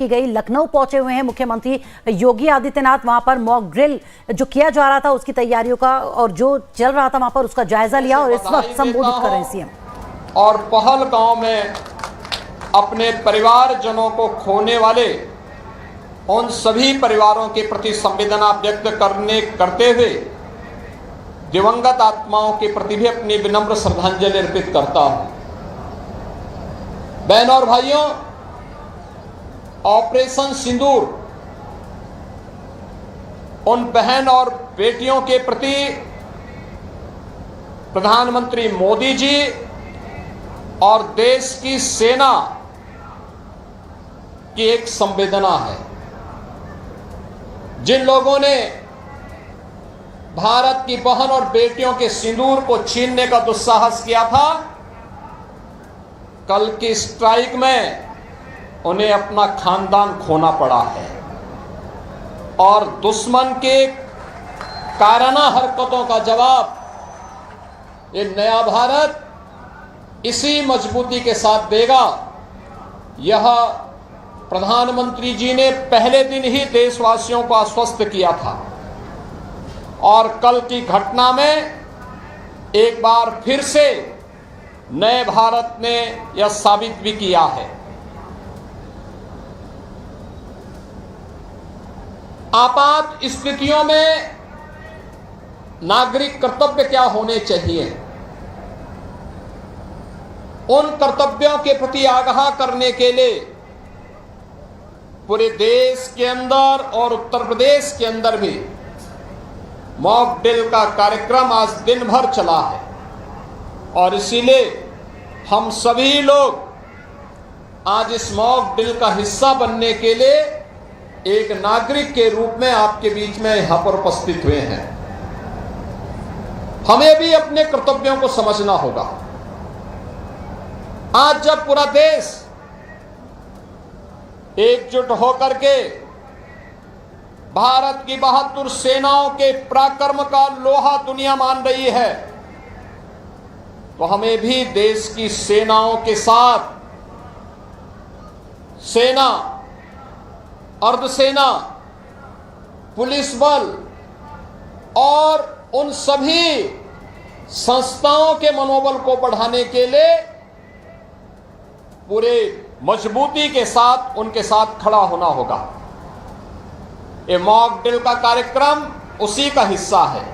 की गई। लखनऊ पहुंचे हुए हैं मुख्यमंत्री योगी आदित्यनाथ। वहां पर मॉक ड्रिल जो किया जा रहा था उसकी तैयारियों का और जो चल रहा था वहां पर उसका जायजा लिया और इस वक्त संबोधित कर रहे हैं सीएम। और पहलगांव में अपने परिवारजनों को खोने वाले उन सभी परिवारों के प्रति संवेदना व्यक्त करते हुए दिवंगत आत्माओं के प्रति भी अपनी विनम्र श्रद्धांजलि अर्पित करता हूं। बहनों और भाइयों, ऑपरेशन सिंदूर उन बहन और बेटियों के प्रति प्रधानमंत्री मोदी जी और देश की सेना की एक संवेदना है। जिन लोगों ने भारत की बहन और बेटियों के सिंदूर को छीनने का दुस्साहस किया था, कल की स्ट्राइक में उन्हें अपना खानदान खोना पड़ा है और दुश्मन के कायराना हरकतों का जवाब ये नया भारत इसी मजबूती के साथ देगा। यह प्रधानमंत्री जी ने पहले दिन ही देशवासियों को आश्वस्त किया था और कल की घटना में एक बार फिर से नए भारत ने यह साबित भी किया है। आपात स्थितियों में नागरिक कर्तव्य क्या होने चाहिए, उन कर्तव्यों के प्रति आगाह करने के लिए पूरे देश के अंदर और उत्तर प्रदेश के अंदर भी मॉक ड्रिल का कार्यक्रम आज दिन भर चला है और इसीलिए हम सभी लोग आज इस मॉक ड्रिल का हिस्सा बनने के लिए एक नागरिक के रूप में आपके बीच में यहां पर उपस्थित हुए हैं। हमें भी अपने कर्तव्यों को समझना होगा। आज जब पूरा देश एकजुट होकर के भारत की 72 सेनाओं के पराक्रम का लोहा दुनिया मान रही है, तो हमें भी देश की सेनाओं के साथ सेना, अर्धसेना, पुलिस बल और उन सभी संस्थाओं के मनोबल को बढ़ाने के लिए पूरे मजबूती के साथ उनके साथ खड़ा होना होगा। ये मॉक ड्रिल का कार्यक्रम उसी का हिस्सा है।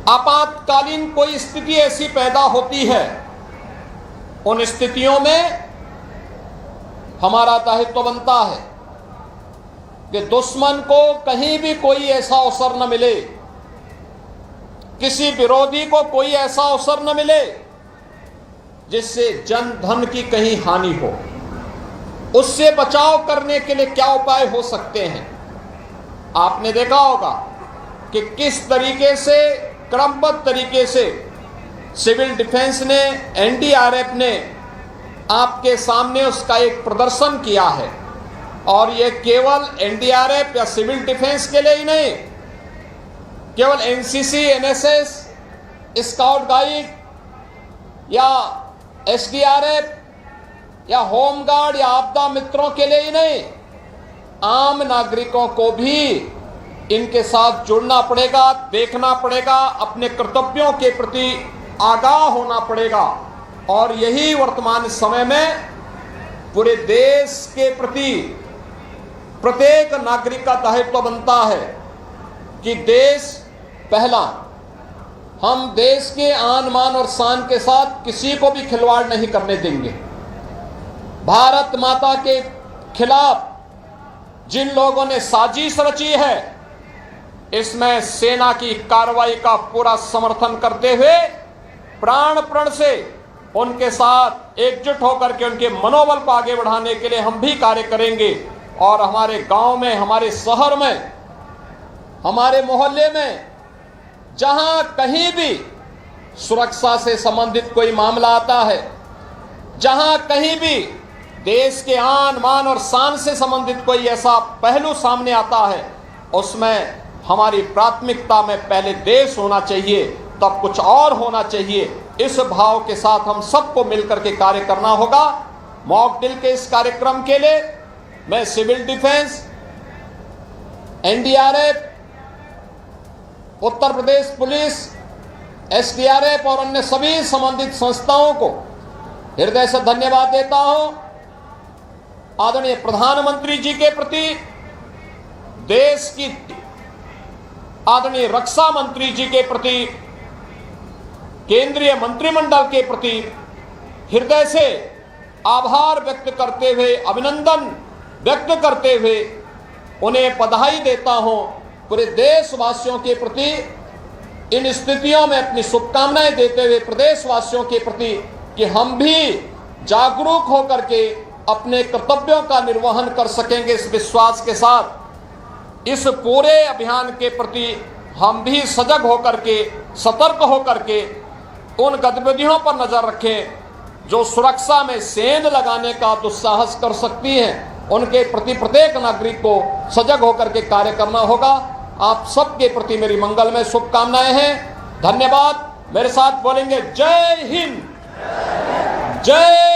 आपातकालीन कोई स्थिति ऐसी पैदा होती है, उन स्थितियों में हमारा दायित्व बनता है कि दुश्मन को कहीं भी कोई ऐसा अवसर न मिले, किसी विरोधी को कोई ऐसा अवसर न मिले जिससे जन धन की कहीं हानि हो। उससे बचाव करने के लिए क्या उपाय हो सकते हैं। आपने देखा होगा कि किस तरीके से क्रमबद्ध तरीके से सिविल डिफेंस ने, एनडीआरएफ ने आपके सामने उसका एक प्रदर्शन किया है और यह केवल एनडीआरएफ या सिविल डिफेंस के लिए ही नहीं, केवल एनसीसी, एनएसएस, स्काउट गाइड या एसडीआरएफ या होमगार्ड या आपदा मित्रों के लिए ही नहीं, आम नागरिकों को भी इनके साथ जुड़ना पड़ेगा, देखना पड़ेगा, अपने कर्तव्यों के प्रति आगाह होना पड़ेगा। और यही वर्तमान समय में पूरे देश के प्रति प्रत्येक नागरिक का दायित्व बनता है कि देश पहला। हम देश के आन मान और शान के साथ किसी को भी खिलवाड़ नहीं करने देंगे। भारत माता के खिलाफ जिन लोगों ने साजिश रची है, इसमें सेना की कार्रवाई का पूरा समर्थन करते हुए प्राण प्रण से उनके साथ एकजुट होकर के उनके मनोबल को आगे बढ़ाने के लिए हम भी कार्य करेंगे। और हमारे गांव में, हमारे शहर में, हमारे मोहल्ले में जहां कहीं भी सुरक्षा से संबंधित कोई मामला आता है, जहां कहीं भी देश के आन मान और शान से संबंधित कोई ऐसा पहलू सामने आता है, उसमें हमारी प्राथमिकता में पहले देश होना चाहिए, तब कुछ और होना चाहिए। इस भाव के साथ हम सबको मिलकर के कार्य करना होगा। मॉक ड्रिल के इस कार्यक्रम के लिए मैं civil defence, NDRF, Uttar Pradesh police, SDRF और अन्य सभी संबंधित संस्थाओं को हृदय से धन्यवाद देता हूं। आदरणीय प्रधानमंत्री जी के प्रति, देश की आदरणीय रक्षा मंत्री जी के प्रति, केंद्रीय मंत्रिमंडल के प्रति हृदय से आभार व्यक्त करते हुए, अभिनंदन व्यक्त करते हुए उन्हें बधाई देता हूं। पूरे देशवासियों के प्रति इन स्थितियों में अपनी शुभकामनाएं देते हुए प्रदेशवासियों के प्रति कि हम भी जागरूक होकर के अपने कर्तव्यों का निर्वहन कर सकेंगे, इस विश्वास के साथ इस पूरे अभियान के प्रति हम भी सजग होकर के, सतर्क होकर के उन गतिविधियों पर नजर रखें जो सुरक्षा में सेंध लगाने का दुस्साहस कर सकती हैं। उनके प्रति प्रत्येक नागरिक को सजग होकर के कार्य करना होगा। आप सबके प्रति मेरी मंगलमय शुभकामनाएं हैं। धन्यवाद। मेरे साथ बोलेंगे जय हिंद, जय